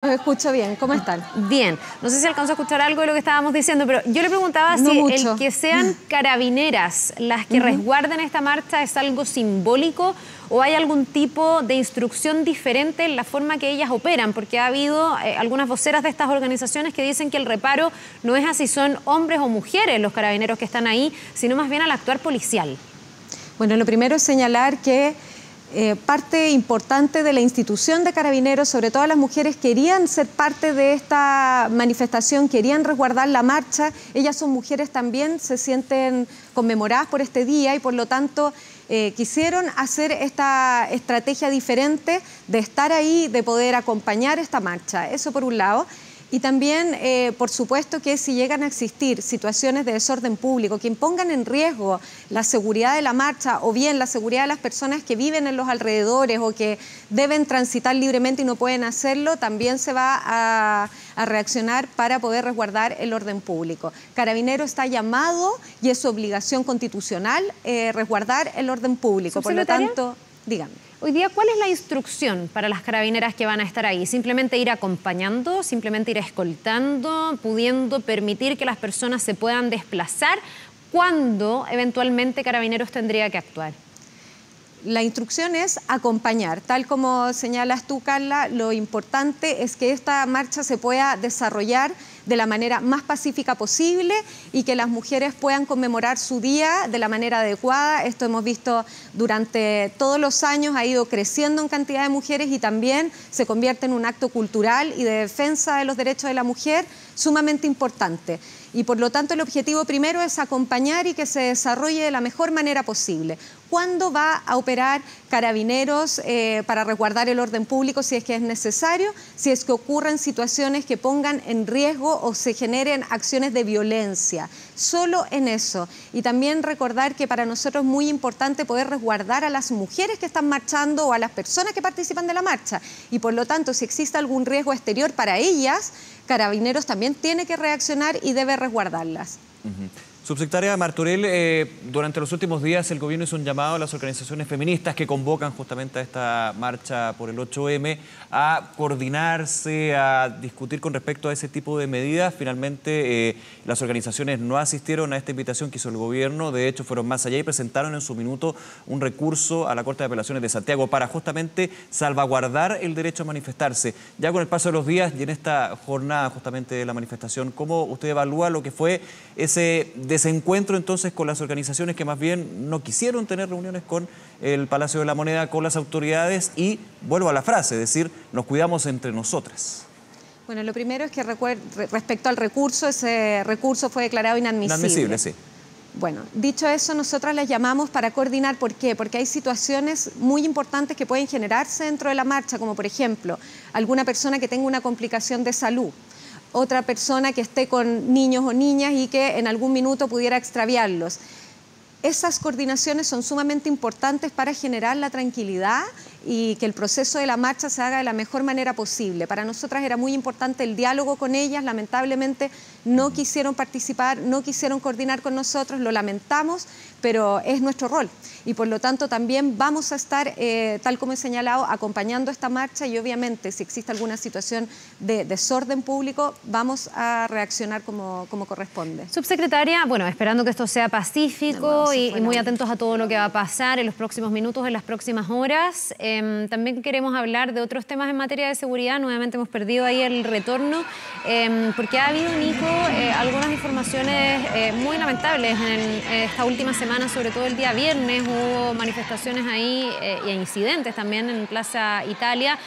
Los escucho bien, ¿cómo están? Bien, no sé si alcanzó a escuchar algo de lo que estábamos diciendo, pero yo le preguntaba No si mucho. el que sean carabineras las que resguarden esta marcha es algo simbólico o hay algún tipo de instrucción diferente en la forma que ellas operan, porque ha habido algunas voceras de estas organizaciones que dicen que el reparo no es así son hombres o mujeres los carabineros que están ahí, sino más bien al actuar policial. Bueno, lo primero es señalar que parte importante de la institución de Carabineros, sobre todo las mujeres, querían ser parte de esta manifestación, querían resguardar la marcha. Ellas son mujeres también, se sienten conmemoradas por este día y por lo tanto quisieron hacer esta estrategia diferente de estar ahí, de poder acompañar esta marcha. Eso por un lado. Y también, por supuesto, que si llegan a existir situaciones de desorden público que impongan en riesgo la seguridad de la marcha o bien la seguridad de las personas que viven en los alrededores o que deben transitar libremente y no pueden hacerlo, también se va a reaccionar para poder resguardar el orden público. Carabinero está llamado y es su obligación constitucional resguardar el orden público. Por lo tanto, díganme. Hoy día, ¿cuál es la instrucción para las carabineras que van a estar ahí? ¿Simplemente ir acompañando, simplemente ir escoltando, pudiendo permitir que las personas se puedan desplazar? ¿Cuándo eventualmente Carabineros tendría que actuar? La instrucción es acompañar. Tal como señalas tú, Carla, lo importante es que esta marcha se pueda desarrollar de la manera más pacífica posible y que las mujeres puedan conmemorar su día de la manera adecuada. Esto hemos visto durante todos los años, ha ido creciendo en cantidad de mujeres y también se convierte en un acto cultural y de defensa de los derechos de la mujer sumamente importante. Y por lo tanto el objetivo primero es acompañar y que se desarrolle de la mejor manera posible. ¿Cuándo va a operar Carabineros para resguardar el orden público si es que es necesario? Si es que ocurren situaciones que pongan en riesgo o se generen acciones de violencia. Solo en eso. Y también recordar que para nosotros es muy importante poder resguardar a las mujeres que están marchando o a las personas que participan de la marcha. Y por lo tanto, si existe algún riesgo exterior para ellas, Carabineros también tiene que reaccionar y debe resguardarlas. Subsecretaria Martorell, durante los últimos días el gobierno hizo un llamado a las organizaciones feministas que convocan justamente a esta marcha por el 8M a coordinarse, a discutir con respecto a ese tipo de medidas. Finalmente las organizaciones no asistieron a esta invitación que hizo el gobierno, de hecho fueron más allá y presentaron en su minuto un recurso a la Corte de Apelaciones de Santiago para justamente salvaguardar el derecho a manifestarse. Ya con el paso de los días y en esta jornada justamente de la manifestación, ¿cómo usted evalúa lo que fue ese desencuentro entonces con las organizaciones que más bien no quisieron tener reuniones con el Palacio de la Moneda, con las autoridades y, vuelvo a la frase, es decir, nos cuidamos entre nosotras? Bueno, lo primero es que respecto al recurso, ese recurso fue declarado inadmisible. Inadmisible, sí. Bueno, dicho eso, nosotras les llamamos para coordinar. ¿Por qué? Porque hay situaciones muy importantes que pueden generarse dentro de la marcha, como por ejemplo, alguna persona que tenga una complicación de salud, otra persona que esté con niños o niñas y que en algún minuto pudiera extraviarlos. Esas coordinaciones son sumamente importantes para generar la tranquilidad y que el proceso de la marcha se haga de la mejor manera posible. Para nosotras era muy importante el diálogo con ellas, lamentablemente no quisieron participar, no quisieron coordinar con nosotros, lo lamentamos, pero es nuestro rol. Y por lo tanto también vamos a estar, tal como he señalado, acompañando esta marcha y obviamente si existe alguna situación de desorden público, vamos a reaccionar como corresponde. Subsecretaria, bueno, esperando que esto sea pacífico y muy atentos a todo lo que va a pasar en los próximos minutos, en las próximas horas. También queremos hablar de otros temas en materia de seguridad. Nuevamente hemos perdido ahí el retorno, porque ha habido, Nico, algunas informaciones muy lamentables en esta última semana, sobre todo el día viernes. Hubo manifestaciones ahí e incidentes también en Plaza Italia,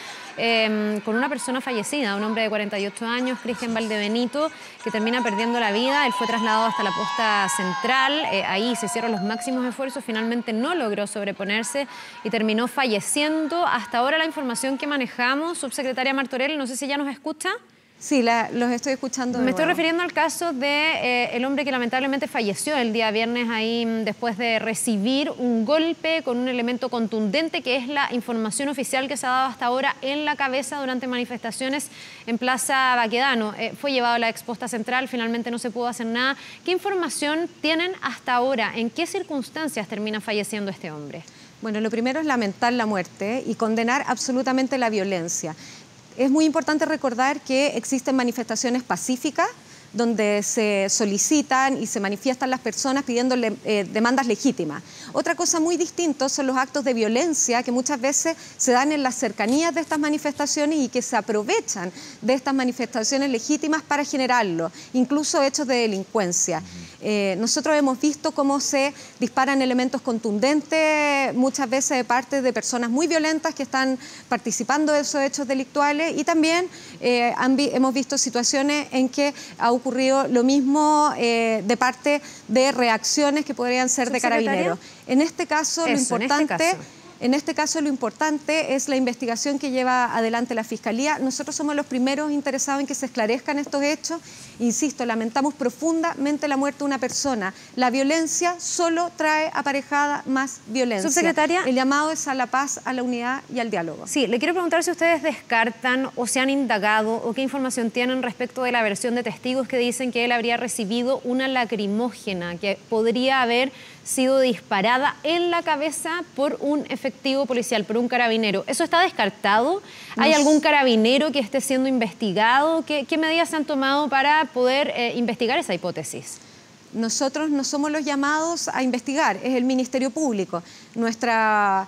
con una persona fallecida, un hombre de 48 años, Cristian Valdebenito, que termina perdiendo la vida. Él fue trasladado hasta la posta central, ahí se hicieron los máximos esfuerzos, finalmente no logró sobreponerse y terminó falleciendo. Hasta ahora la información que manejamos, subsecretaria Martorell, no sé si ya nos escucha. Sí, los estoy escuchando de Me estoy nuevo. refiriendo al caso de el hombre que lamentablemente falleció el día viernes ahí después de recibir un golpe con un elemento contundente, que es la información oficial que se ha dado hasta ahora en la cabeza durante manifestaciones en Plaza Baquedano. Fue llevado a la exposta central, finalmente no se pudo hacer nada. ¿Qué información tienen hasta ahora? ¿En qué circunstancias termina falleciendo este hombre? Bueno, lo primero es lamentar la muerte y condenar absolutamente la violencia. Es muy importante recordar que existen manifestaciones pacíficas donde se solicitan y se manifiestan las personas pidiendo demandas legítimas. Otra cosa muy distinta son los actos de violencia que muchas veces se dan en las cercanías de estas manifestaciones y que se aprovechan de estas manifestaciones legítimas para generarlo, incluso hechos de delincuencia. Nosotros hemos visto cómo se disparan elementos contundentes muchas veces de parte de personas muy violentas que están participando de esos hechos delictuales, y también hemos visto situaciones en que ha ocurrido lo mismo de parte de reacciones que podrían ser de carabineros. En este caso, En este caso lo importante es la investigación que lleva adelante la Fiscalía. Nosotros somos los primeros interesados en que se esclarezcan estos hechos. Insisto, lamentamos profundamente la muerte de una persona. La violencia solo trae aparejada más violencia. Subsecretaria, el llamado es a la paz, a la unidad y al diálogo. Sí, le quiero preguntar si ustedes descartan o se han indagado o qué información tienen respecto de la versión de testigos que dicen que él habría recibido una lacrimógena que podría haber sido disparada en la cabeza por un efectivo policial, por un carabinero. ¿Eso está descartado? ¿Hay algún carabinero que esté siendo investigado? ¿Qué medidas se han tomado para poder investigar esa hipótesis? Nosotros no somos los llamados a investigar, es el Ministerio Público. Nuestra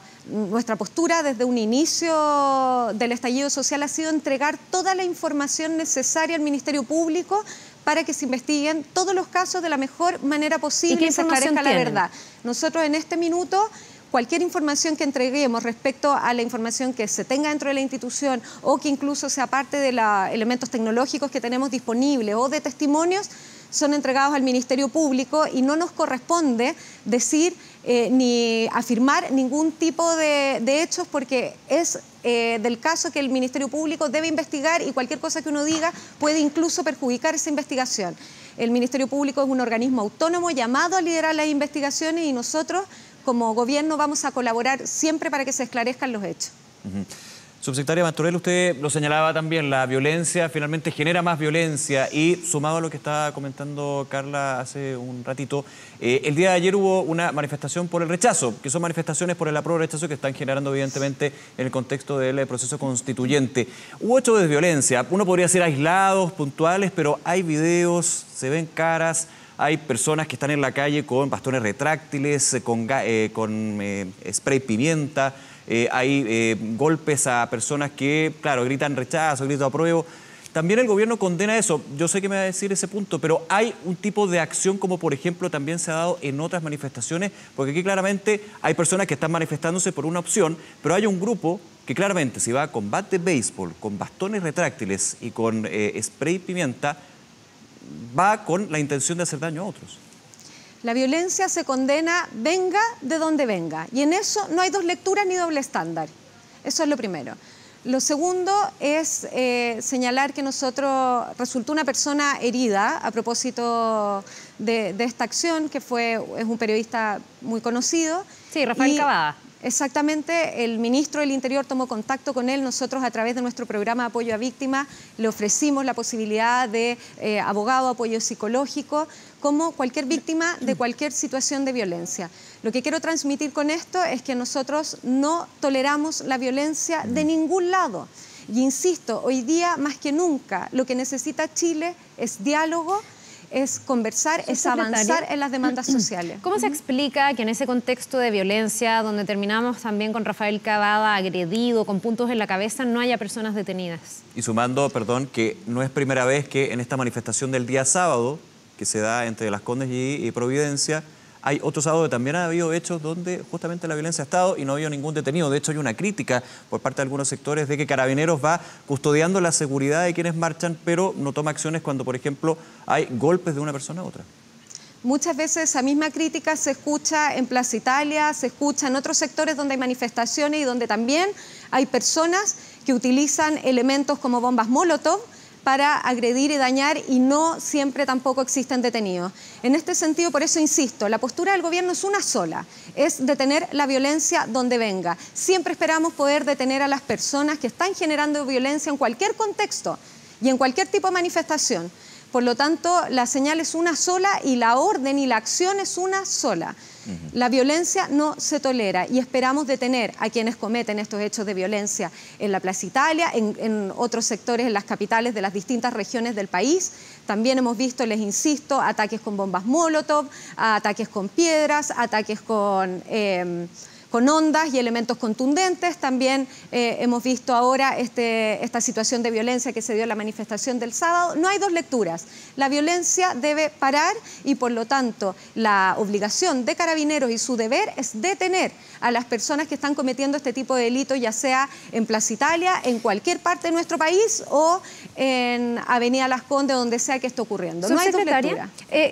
postura desde un inicio del estallido social ha sido entregar toda la información necesaria al Ministerio Público para que se investiguen todos los casos de la mejor manera posible y se esclarezca la verdad. Nosotros en este minuto, cualquier información que entreguemos respecto a la información que se tenga dentro de la institución o que incluso sea parte de los elementos tecnológicos que tenemos disponibles o de testimonios, son entregados al Ministerio Público y no nos corresponde decir ni afirmar ningún tipo de hechos, porque es del caso que el Ministerio Público debe investigar y cualquier cosa que uno diga puede incluso perjudicar esa investigación. El Ministerio Público es un organismo autónomo llamado a liderar las investigaciones y nosotros como gobierno vamos a colaborar siempre para que se esclarezcan los hechos. Subsecretaria Martorell, usted lo señalaba también, la violencia finalmente genera más violencia y sumado a lo que estaba comentando Carla hace un ratito, el día de ayer hubo una manifestación por el rechazo, que son manifestaciones por el apruebo rechazo que están generando evidentemente en el contexto del proceso constituyente. Hubo hechos de violencia, uno podría ser aislados, puntuales, pero hay videos, se ven caras, hay personas que están en la calle con bastones retráctiles, con spray pimienta. Hay golpes a personas que, claro, gritan rechazo, gritan apruebo. También el gobierno condena eso. Yo sé que me va a decir ese punto, pero hay un tipo de acción como, por ejemplo, también se ha dado en otras manifestaciones, porque aquí claramente hay personas que están manifestándose por una opción, pero hay un grupo que claramente si va con bat de béisbol, con bastones retráctiles y con spray pimienta, va con la intención de hacer daño a otros. La violencia se condena venga de donde venga y en eso no hay dos lecturas ni doble estándar. Eso es lo primero. Lo segundo es señalar que resultó una persona herida a propósito de esta acción, que es un periodista muy conocido. Sí, Rafael Cavada. Exactamente, el ministro del Interior tomó contacto con él. Nosotros a través de nuestro programa de apoyo a víctimas le ofrecimos la posibilidad de abogado, apoyo psicológico, como cualquier víctima de cualquier situación de violencia. Lo que quiero transmitir con esto es que nosotros no toleramos la violencia de ningún lado. Y insisto, hoy día más que nunca lo que necesita Chile es diálogo, es conversar, es avanzar en las demandas sociales. ¿Cómo se explica que en ese contexto de violencia, donde terminamos también con Rafael Cavada agredido, con puntos en la cabeza, no haya personas detenidas? Y sumando, perdón, que no es primera vez que en esta manifestación del día sábado, que se da entre Las Condes y Providencia, hay otros sábados que también ha habido hechos donde justamente la violencia ha estado y no ha habido ningún detenido. De hecho, hay una crítica por parte de algunos sectores de que Carabineros va custodiando la seguridad de quienes marchan, pero no toma acciones cuando, por ejemplo, hay golpes de una persona a otra. Muchas veces esa misma crítica se escucha en Plaza Italia, se escucha en otros sectores donde hay manifestaciones y donde también hay personas que utilizan elementos como bombas Molotov para agredir y dañar y no siempre tampoco existen detenidos. En este sentido, por eso insisto, la postura del gobierno es una sola, es detener la violencia donde venga. Siempre esperamos poder detener a las personas que están generando violencia en cualquier contexto y en cualquier tipo de manifestación, Por lo tanto, la señal es una sola y la orden y la acción es una sola. La violencia no se tolera y esperamos detener a quienes cometen estos hechos de violencia en la Plaza Italia, en otros sectores, en las capitales de las distintas regiones del país. También hemos visto, les insisto, ataques con bombas Molotov, ataques con piedras, ataques con ondas y elementos contundentes. También hemos visto ahora esta situación de violencia que se dio en la manifestación del sábado. No hay dos lecturas. La violencia debe parar y, por lo tanto, la obligación de Carabineros y su deber es detener a las personas que están cometiendo este tipo de delitos, ya sea en Plaza Italia, en cualquier parte de nuestro país o en Avenida Las Condes, donde sea que esté ocurriendo. No hay dos lecturas.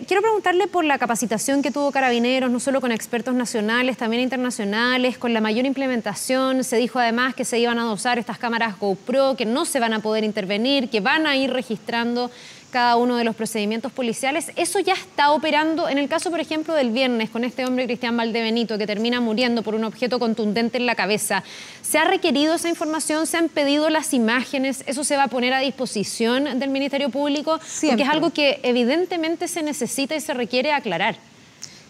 Quiero preguntarle por la capacitación que tuvo Carabineros, no solo con expertos nacionales, también internacionales, con la mayor implementación. Se dijo además que se iban a dosar estas cámaras GoPro, que no se van a poder intervenir, que van a ir registrando cada uno de los procedimientos policiales. ¿Eso ya está operando? En el caso, por ejemplo, del viernes, con este hombre Cristian Valdebenito, que termina muriendo por un objeto contundente en la cabeza, ¿se ha requerido esa información? ¿Se han pedido las imágenes? ¿Eso se va a poner a disposición del Ministerio Público? Siempre. Porque es algo que evidentemente se necesita y se requiere aclarar.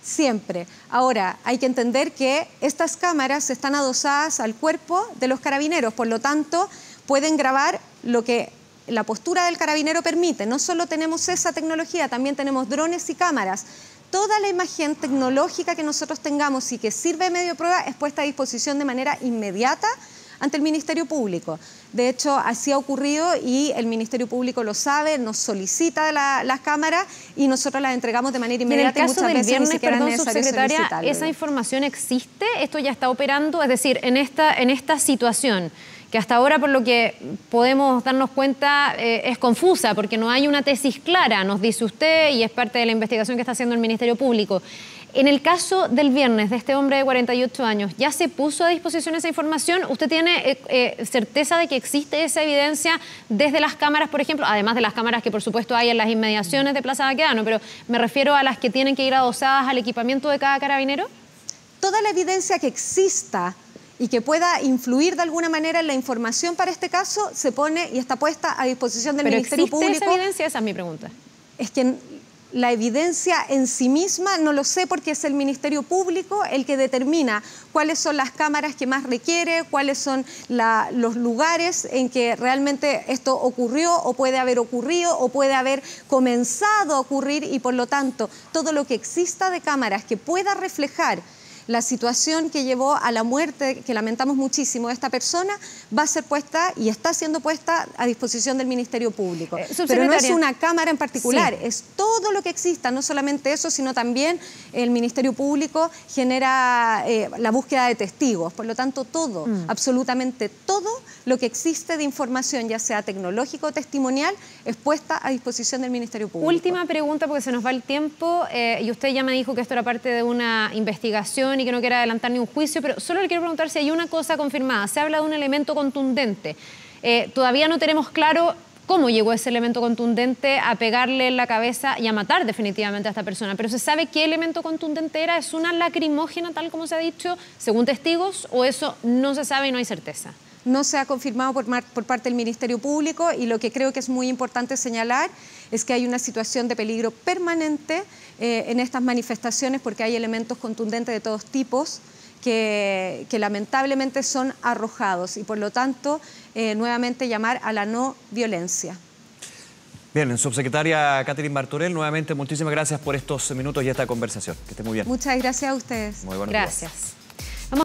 Siempre. Ahora, hay que entender que estas cámaras están adosadas al cuerpo de los carabineros, por lo tanto, pueden grabar lo que la postura del carabinero permite. No solo tenemos esa tecnología, también tenemos drones y cámaras. Toda la imagen tecnológica que nosotros tengamos y que sirve de medio de prueba es puesta a disposición de manera inmediata ante el Ministerio Público. De hecho, así ha ocurrido y el Ministerio Público lo sabe, nos solicita las cámaras y nosotros las entregamos de manera inmediata. En el caso del viernes, perdón, subsecretaria, solicitarlo. ¿Esa información existe? ¿Esto ya está operando? Es decir, en esta situación, que hasta ahora, por lo que podemos darnos cuenta, es confusa, porque no hay una tesis clara, nos dice usted, y es parte de la investigación que está haciendo el Ministerio Público. En el caso del viernes, de este hombre de 48 años, ¿ya se puso a disposición esa información? ¿Usted tiene certeza de que existe esa evidencia desde las cámaras, por ejemplo? Además de las cámaras que, por supuesto, hay en las inmediaciones de Plaza Baquedano, pero me refiero a las que tienen que ir adosadas al equipamiento de cada carabinero. Toda la evidencia que exista y que pueda influir de alguna manera en la información para este caso, se pone y está puesta a disposición del Ministerio Público. ¿Existe esa evidencia? Esa es mi pregunta. Es que la evidencia en sí misma no lo sé, porque es el Ministerio Público el que determina cuáles son las cámaras que más requiere, cuáles son los lugares en que realmente esto ocurrió o puede haber ocurrido o puede haber comenzado a ocurrir, y por lo tanto todo lo que exista de cámaras que pueda reflejar la situación que llevó a la muerte, que lamentamos muchísimo, de esta persona, va a ser puesta y está siendo puesta a disposición del Ministerio Público. Pero no es una cámara en particular, sí, es todo lo que exista, no solamente eso, sino también el Ministerio Público genera la búsqueda de testigos. Por lo tanto, todo, absolutamente todo lo que existe de información, ya sea tecnológico o testimonial, es puesta a disposición del Ministerio Público. Última pregunta, porque se nos va el tiempo, y usted ya me dijo que esto era parte de una investigación y que no quiere adelantar ni un juicio, pero solo le quiero preguntar si hay una cosa confirmada. Se habla de un elemento contundente. Todavía no tenemos claro cómo llegó ese elemento contundente a pegarle en la cabeza y a matar definitivamente a esta persona, pero ¿se sabe qué elemento contundente era? ¿Es una lacrimógena, tal como se ha dicho, según testigos, o eso no se sabe y no hay certeza? No se ha confirmado por parte del Ministerio Público, y lo que creo que es muy importante señalar es que hay una situación de peligro permanente en estas manifestaciones, porque hay elementos contundentes de todos tipos que lamentablemente son arrojados, y por lo tanto nuevamente llamar a la no violencia. Bien, subsecretaria Catherine Martorell, nuevamente muchísimas gracias por estos minutos y esta conversación. Que esté muy bien. Muchas gracias a ustedes. Muy buenos días. Gracias.